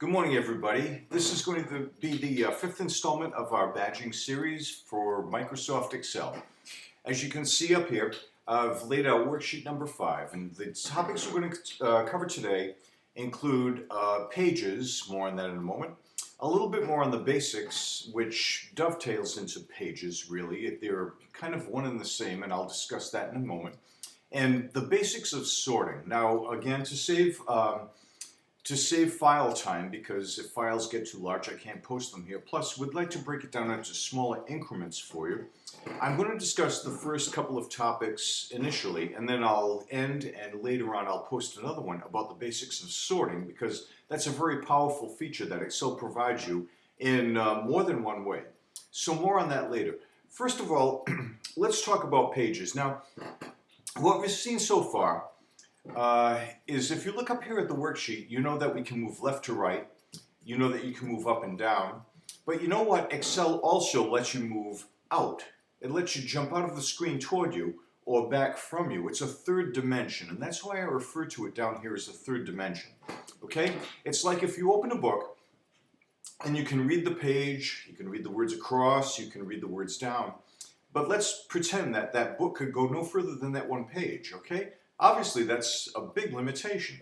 Good morning, everybody. This is going to be the fifth installment of our badging series for Microsoft Excel. As you can see up here, I've laid out worksheet number 5, and the topics we're going to cover today include pages, more on that in a moment, a little bit more on the basics, which dovetails into pages, really. They're kind of one and the same, and I'll discuss that in a moment. And the basics of sorting. Now, again, to save file time, because if files get too large I can't post them here, plus we'd like to break it down into smaller increments for you. I'm going to discuss the first couple of topics initially, and then I'll end, and later on I'll post another one about the basics of sorting, because that's a very powerful feature that Excel provides you in more than one way. So more on that later. First of all, let's talk about pages. Now, what we've seen so far is if you look up here at the worksheet, you know that we can move left to right, you know that you can move up and down, but you know what? Excel also lets you move out. It lets you jump out of the screen toward you or back from you. It's a third dimension, and that's why I refer to it down here as a third dimension. Okay? It's like if you open a book and you can read the page, you can read the words across, you can read the words down, but let's pretend that that book could go no further than that one page, okay? Obviously, that's a big limitation.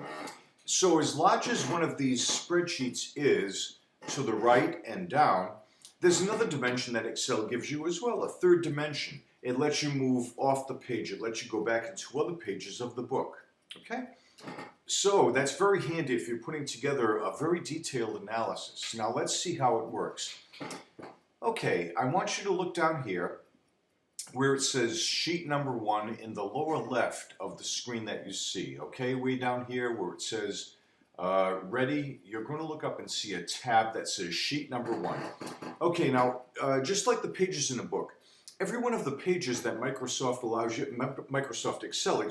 So as large as one of these spreadsheets is to the right and down, there's another dimension that Excel gives you as well, a third dimension. It lets you move off the page. It lets you go back into other pages of the book, okay? So that's very handy if you're putting together a very detailed analysis. Now let's see how it works. Okay, I want you to look down here where it says sheet number 1 in the lower left of the screen that you see, okay? Way down here where it says ready, you're going to look up and see a tab that says sheet number 1. Okay, now, just like the pages in a book, every one of the pages that Microsoft Excel,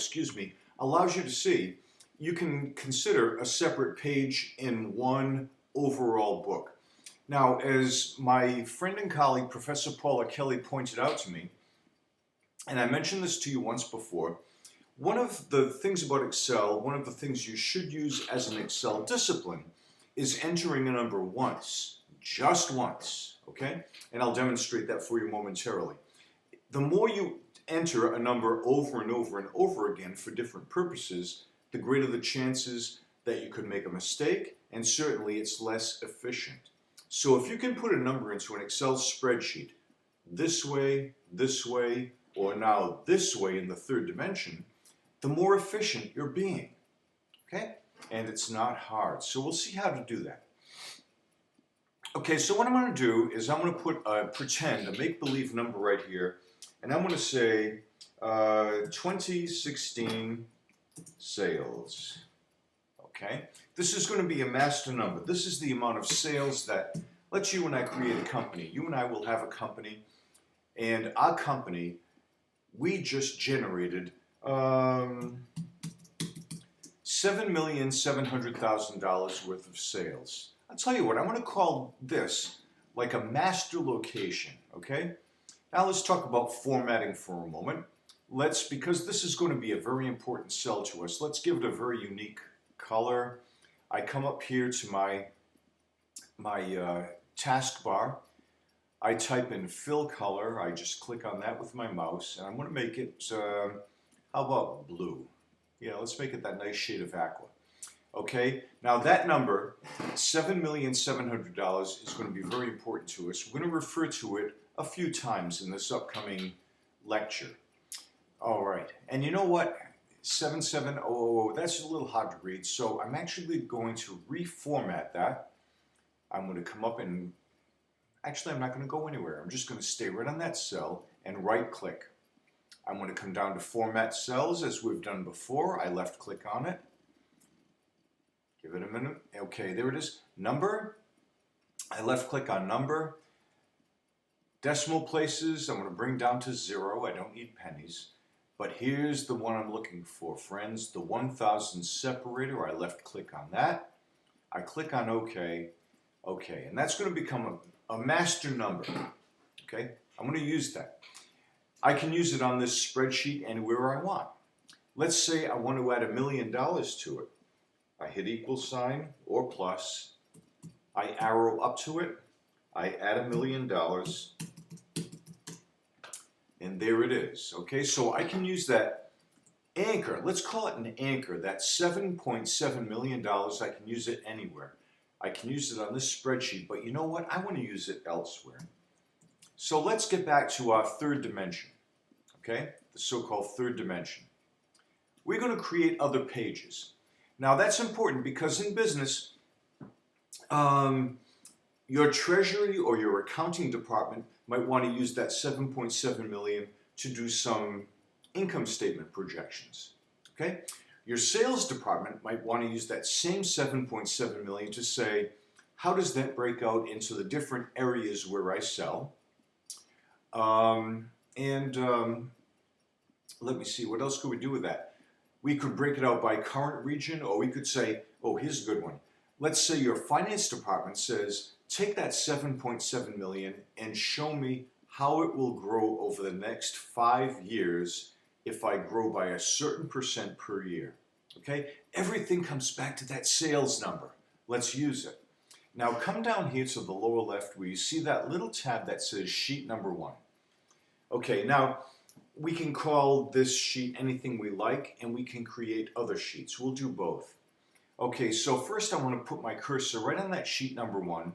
allows you to see, you can consider a separate page in one overall book. Now, as my friend and colleague, Professor Paula Kelly, pointed out to me, and I mentioned this to you once before, one of the things about Excel, one of the things you should use as an Excel discipline is entering a number once, just once, okay? And I'll demonstrate that for you momentarily. The more you enter a number over and over and over again for different purposes, the greater the chances that you could make a mistake, and certainly it's less efficient. So if you can put a number into an Excel spreadsheet this way, or now this way in the third dimension, the more efficient you're being, okay? And it's not hard, so we'll see how to do that. Okay, so what I'm going to do is I'm going to pretend a make-believe number right here, and I'm going to say 2016 sales, okay? This is going to be a master number. This is the amount of sales that, let's you and I create a company. You and I will have a company, and our company, we just generated $7,700,000 worth of sales. I'll tell you what, I'm going to call this like a master location, okay? Now let's talk about formatting for a moment. Because this is going to be a very important cell to us, let's give it a very unique color. I come up here to my taskbar. I type in fill color, I just click on that with my mouse, and I'm going to make it, how about blue? Yeah, let's make it that nice shade of aqua. Okay, now that number, $7,700,000, is going to be very important to us. We're going to refer to it a few times in this upcoming lecture. All right, and you know what? 7700, that's a little hard to read, so I'm actually going to reformat that. I'm going to come up and actually, I'm not going to go anywhere. I'm just going to stay right on that cell and right-click. I'm going to come down to Format Cells, as we've done before. I left-click on it. Give it a minute. Okay, there it is. Number. I left-click on Number. Decimal places, I'm going to bring down to 0. I don't need pennies. But here's the one I'm looking for, friends. The 1000 separator. I left-click on that. I click on OK. OK, and that's going to become a master number, okay? I'm going to use that. I can use it on this spreadsheet anywhere I want. Let's say I want to add $1 million to it. I hit equal sign or plus, I arrow up to it, I add $1 million, and there it is. Okay, so I can use that anchor, let's call it an anchor, that $7.7 million, I can use it anywhere. I can use it on this spreadsheet, but you know what? I want to use it elsewhere. So let's get back to our third dimension, okay? The so-called third dimension. We're going to create other pages. Now that's important because in business, your treasury or your accounting department might want to use that 7.7 million to do some income statement projections, okay? Your sales department might want to use that same 7.7 million to say, how does that break out into the different areas where I sell? Let me see, what else could we do with that? We could break it out by current region, or we could say, oh, here's a good one. Let's say your finance department says, take that 7.7 million and show me how it will grow over the next 5 years if I grow by a certain % per year. Okay? Everything comes back to that sales number. Let's use it. Now come down here to the lower left where you see that little tab that says sheet number 1. Okay, now we can call this sheet anything we like, and we can create other sheets. We'll do both. Okay, so first I want to put my cursor right on that sheet number 1.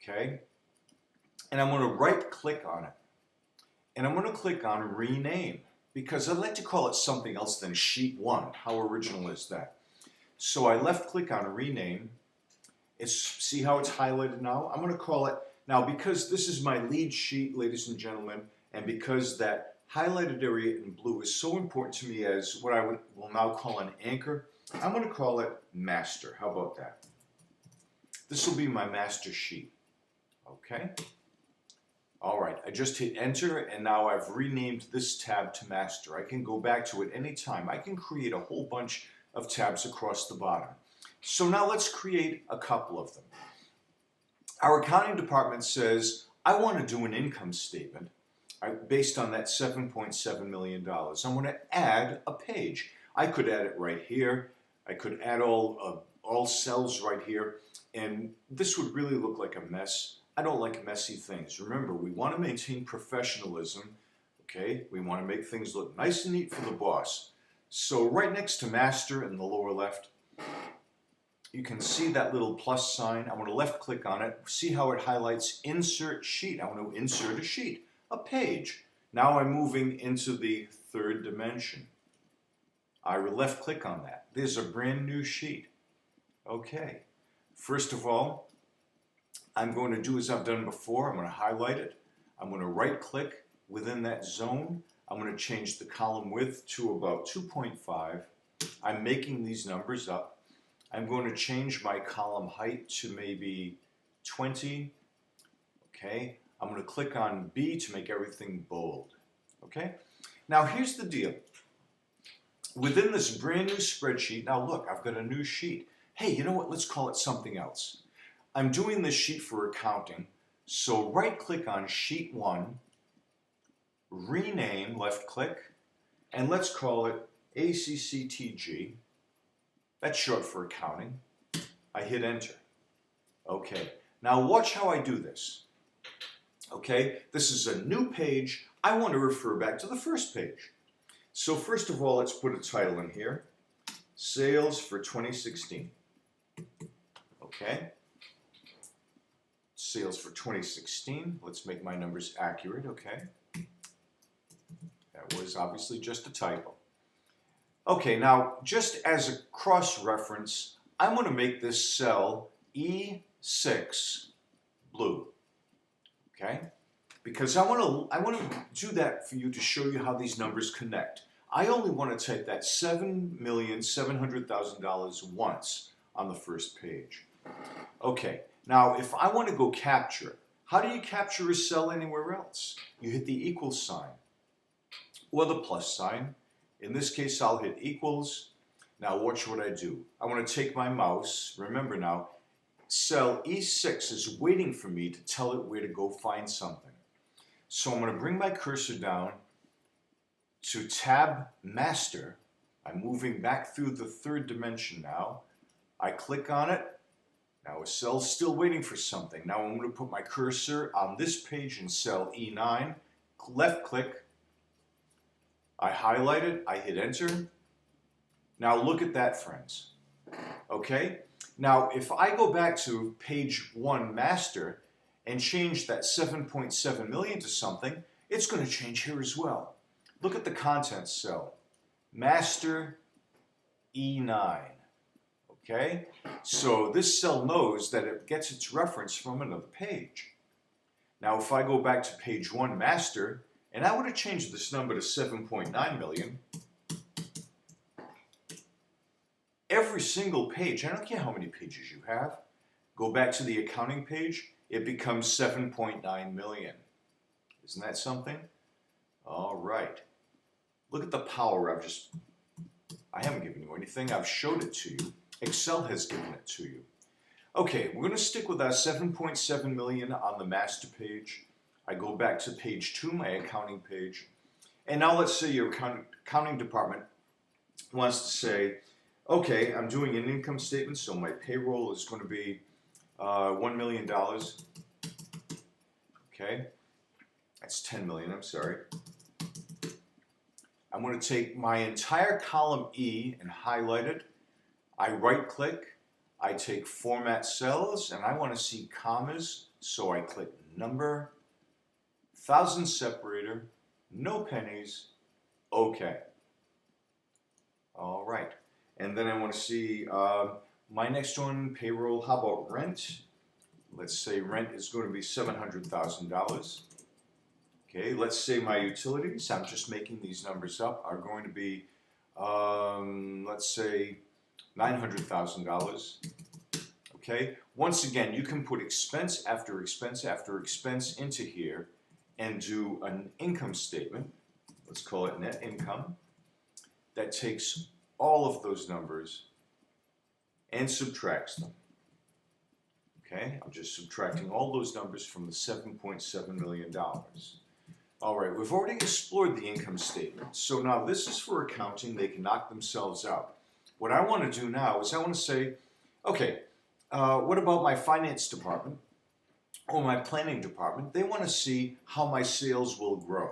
Okay, and I'm going to right click on it. And I'm going to click on rename, because I'd like to call it something else than sheet 1. How original is that? So I left click on rename. See how it's highlighted now? I'm going to call it, now because this is my lead sheet, ladies and gentlemen, and because that highlighted area in blue is so important to me as what I will now call an anchor, I'm going to call it master. How about that? This will be my master sheet. Okay? All right, I just hit enter, and now I've renamed this tab to master. I can go back to it anytime. I can create a whole bunch of tabs across the bottom. So now let's create a couple of them. Our accounting department says, I want to do an income statement based on that $7.7 million. I'm going to add a page. I could add it right here. I could add all cells right here, and this would really look like a mess. I don't like messy things. Remember, we want to maintain professionalism, okay? We want to make things look nice and neat for the boss. So right next to master in the lower left, you can see that little plus sign. I want to left click on it. See how it highlights insert sheet. I want to insert a sheet, a page. Now I'm moving into the third dimension. I will left click on that. There's a brand new sheet. Okay. First of all, I'm going to do as I've done before. I'm going to highlight it. I'm going to right click within that zone. I'm going to change the column width to about 2.5. I'm making these numbers up. I'm going to change my column height to maybe 20. Okay. I'm going to click on B to make everything bold. Okay. Now here's the deal. Within this brand new spreadsheet, now look, I've got a new sheet. Hey, you know what? Let's call it something else. I'm doing this sheet for accounting, so right click on sheet 1, rename, left click, and let's call it ACCTG. That's short for accounting. I hit enter. Okay, now watch how I do this. Okay, this is a new page. I want to refer back to the first page. So first of all, let's put a title in here. Sales for 2016. Okay. Sales for 2016. Let's make my numbers accurate, okay? That was obviously just a typo. Okay, now just as a cross-reference, I'm going to make this cell E6 blue, okay? Because I want to do that for you to show you how these numbers connect. I only want to type that $7,700,000 once on the first page. Okay, now if I want to go capture, how do you capture a cell anywhere else? You hit the equal sign or the plus sign. In this case, I'll hit equals. Now watch what I do. I want to take my mouse. Remember now, cell E6 is waiting for me to tell it where to go find something. So I'm going to bring my cursor down to tab master. I'm moving back through the third dimension now. I click on it. Now a cell's still waiting for something. Now I'm going to put my cursor on this page in cell E9, left click, I highlight it, I hit enter. Now look at that, friends. Okay? Now if I go back to page 1 master and change that 7.7 million to something, it's going to change here as well. Look at the contents cell, master E9. Okay, so this cell knows that it gets its reference from another page. Now if I go back to page 1 master and I were to change this number to 7.9 million, every single page, I don't care how many pages you have, go back to the accounting page, it becomes 7.9 million. Isn't that something? All right. Look at the power I haven't given you anything, I've showed it to you. Excel has given it to you. Okay, we're going to stick with our 7.7 million on the master page. I go back to page 2, my accounting page. And now let's say your accounting department wants to say, okay, I'm doing an income statement, so my payroll is going to be $1 million. Okay, that's 10 million, I'm sorry. I'm going to take my entire column E and highlight it. I right click, I take format cells, and I want to see commas, so I click number, thousand separator, no pennies, okay. All right, and then I want to see my next one, payroll. How about rent? Let's say rent is going to be $700,000. Okay, let's say my utilities, I'm just making these numbers up, are going to be, let's say, $900,000. Okay, once again, you can put expense after expense after expense into here and do an income statement. Let's call it net income. That takes all of those numbers and subtracts them. Okay, I'm just subtracting all those numbers from the $7.7 million. All right, we've already explored the income statement. So now this is for accounting. They can knock themselves out. What I want to do now is I want to say, okay, what about my finance department or my planning department? They want to see how my sales will grow.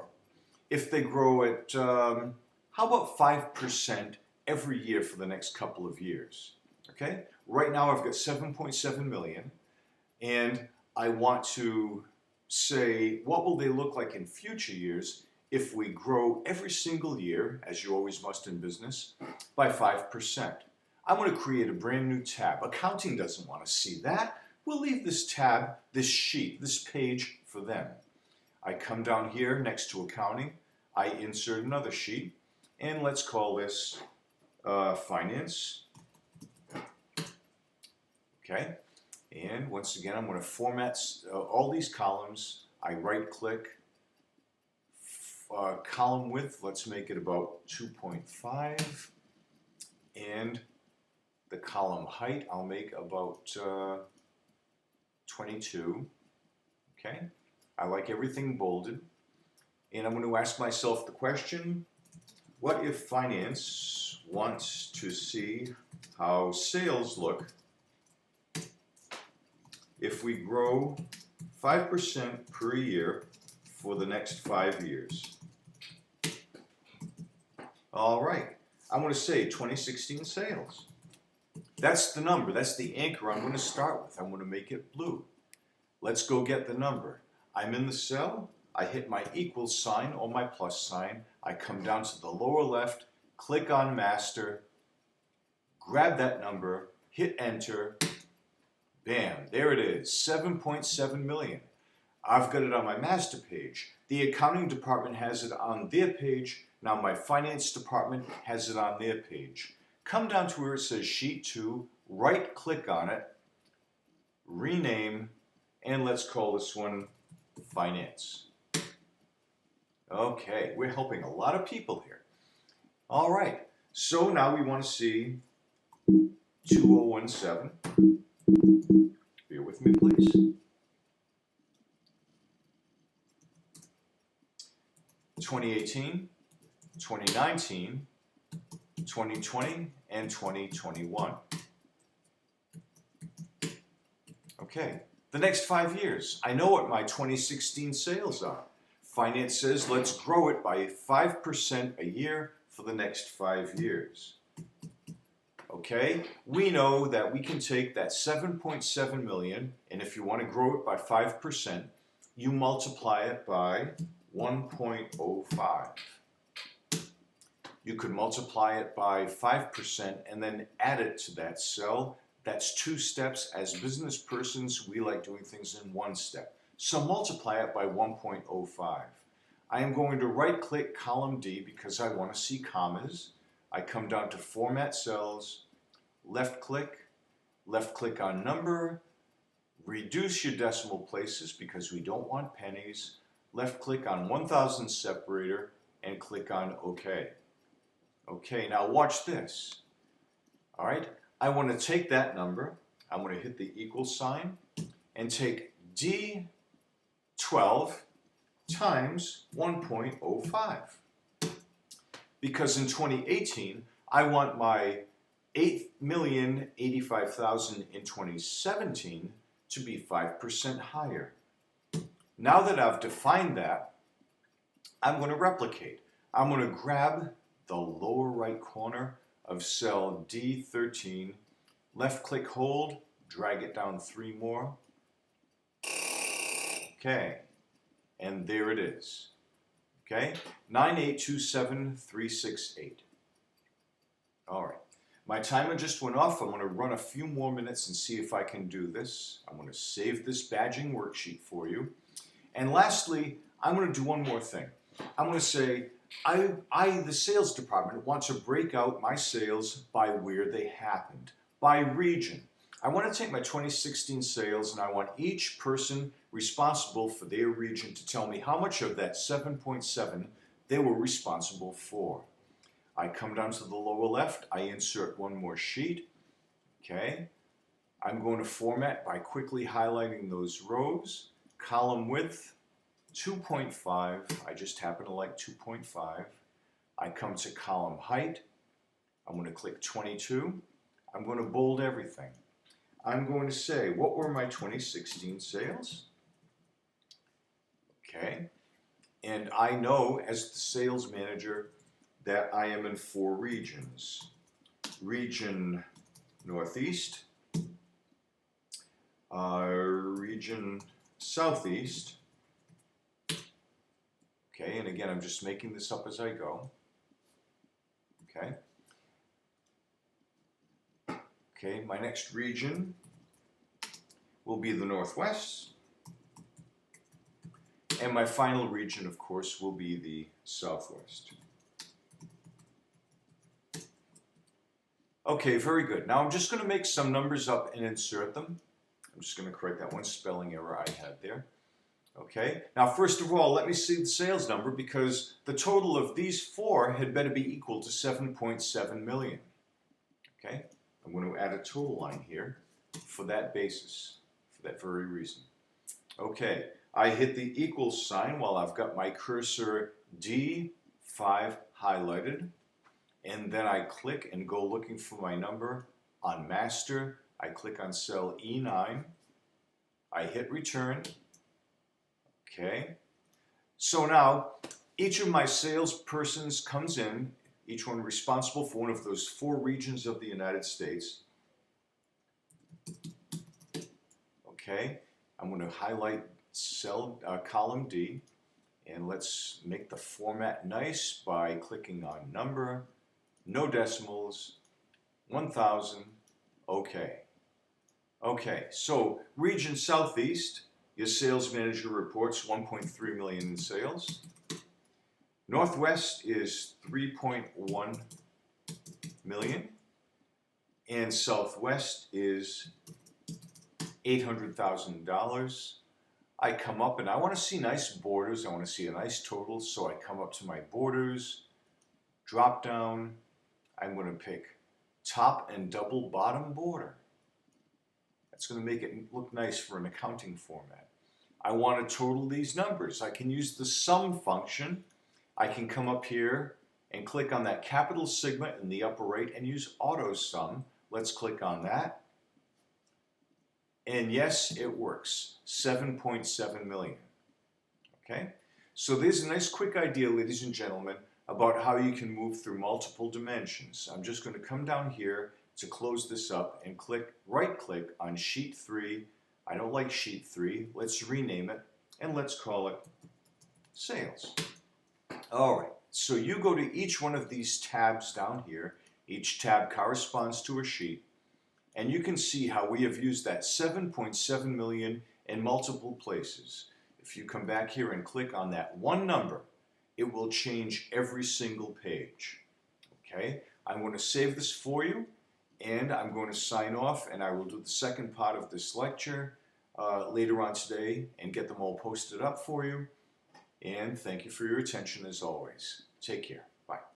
If they grow at, how about 5% every year for the next couple of years? Okay, right now I've got 7.7 million, and I want to say, what will they look like in future years if we grow every single year, as you always must in business, by 5%. I'm going to create a brand new tab. Accounting doesn't want to see that. We'll leave this tab, this sheet, this page for them. I come down here next to accounting. I insert another sheet, and let's call this finance. Okay, and once again, I'm going to format all these columns. I right-click. Column width, let's make it about 2.5, and the column height I'll make about 22. Okay, I like everything bolded, and I'm going to ask myself the question, what if finance wants to see how sales look if we grow 5% per year for the next 5 years? All right, I'm going to say 2016 sales. That's the number, that's the anchor I'm going to start with. I'm going to make it blue. Let's go get the number. I'm in the cell, I hit my equals sign or my plus sign, I come down to the lower left, click on master, grab that number, hit enter, bam, there it is, 7.7 million. I've got it on my master page. The accounting department has it on their page. Now my finance department has it on their page. Come down to where it says Sheet 2, right click on it, rename, and let's call this one Finance. Okay, we're helping a lot of people here. All right, so now we want to see 2017. Bear with me, please. 2018, 2019, 2020, and 2021. Okay, the next 5 years. I know what my 2016 sales are. Finance says let's grow it by 5% a year for the next 5 years. Okay, we know that we can take that 7.7 million, and if you want to grow it by 5%, you multiply it by 1.05. You could multiply it by 5% and then add it to that cell. That's 2 steps. As business persons, we like doing things in 1 step. So multiply it by 1.05. I am going to right-click column D because I want to see commas. I come down to Format Cells, left-click on number, reduce your decimal places because we don't want pennies, left-click on 1000 separator, and click on OK. Okay, now watch this. All right, I want to take that number, I'm going to hit the equal sign, and take D12 times 1.05. Because in 2018, I want my 8,085,000 in 2017 to be 5% higher. Now that I've defined that, I'm going to replicate. I'm going to grab the lower right corner of cell D13, left click hold, drag it down 3 more. Okay, and there it is. Okay, 9827368. All right, my timer just went off. I'm going to run a few more minutes and see if I can do this. I'm going to save this badging worksheet for you. And lastly, I'm going to do one more thing. I'm going to say, the sales department, want to break out my sales by where they happened, by region. I want to take my 2016 sales and I want each person responsible for their region to tell me how much of that 7.7 they were responsible for. I come down to the lower left, I insert one more sheet. Okay, I'm going to format by quickly highlighting those rows. Column width, 2.5, I just happen to like 2.5. I come to column height, I'm going to click 22. I'm going to bold everything. I'm going to say, what were my 2016 sales? Okay, and I know as the sales manager that I am in 4 regions. Region Northeast, region Southeast, okay, and again I'm just making this up as I go, okay. Okay, my next region will be the Northwest, and my final region, of course, will be the Southwest. Okay, very good. Now I'm just going to make some numbers up and insert them. I'm just going to correct that one spelling error I had there. Okay, now first of all, let me see the sales number because the total of these 4 had better be equal to 7.7 million. Okay, I'm going to add a total line here for that basis, for that very reason. Okay, I hit the equal sign while I've got my cursor D5 highlighted, and then I click and go looking for my number on master. I click on cell E9, I hit return. Okay, so now each of my salespersons comes in, each one responsible for one of those 4 regions of the United States. Okay, I'm going to highlight cell column D, and let's make the format nice by clicking on number, no decimals, 1000, okay. Okay, so region Southeast, your sales manager reports 1.3 million in sales. Northwest is 3.1 million, and Southwest is $800,000. I come up and I want to see nice borders. I want to see a nice total, so I come up to my borders, drop down. I'm going to pick top and double bottom border. That's going to make it look nice for an accounting format. I want to total these numbers. I can use the sum function. I can come up here and click on that capital sigma in the upper right and use auto sum. Let's click on that. And yes, it works. 7.7 million. Okay? So there's a nice quick idea, ladies and gentlemen, about how you can move through multiple dimensions. I'm just going to come down here to close this up and right click on sheet 3. I don't like sheet 3. Let's rename it and let's call it sales. All right, so you go to each one of these tabs down here. Each tab corresponds to a sheet, and you can see how we have used that 7.7 million in multiple places. If you come back here and click on that one number, it will change every single page. Okay, I'm going to save this for you, and I'm going to sign off, and I will do the second part of this lecture later on today and get them all posted up for you. And thank you for your attention as always. Take care. Bye.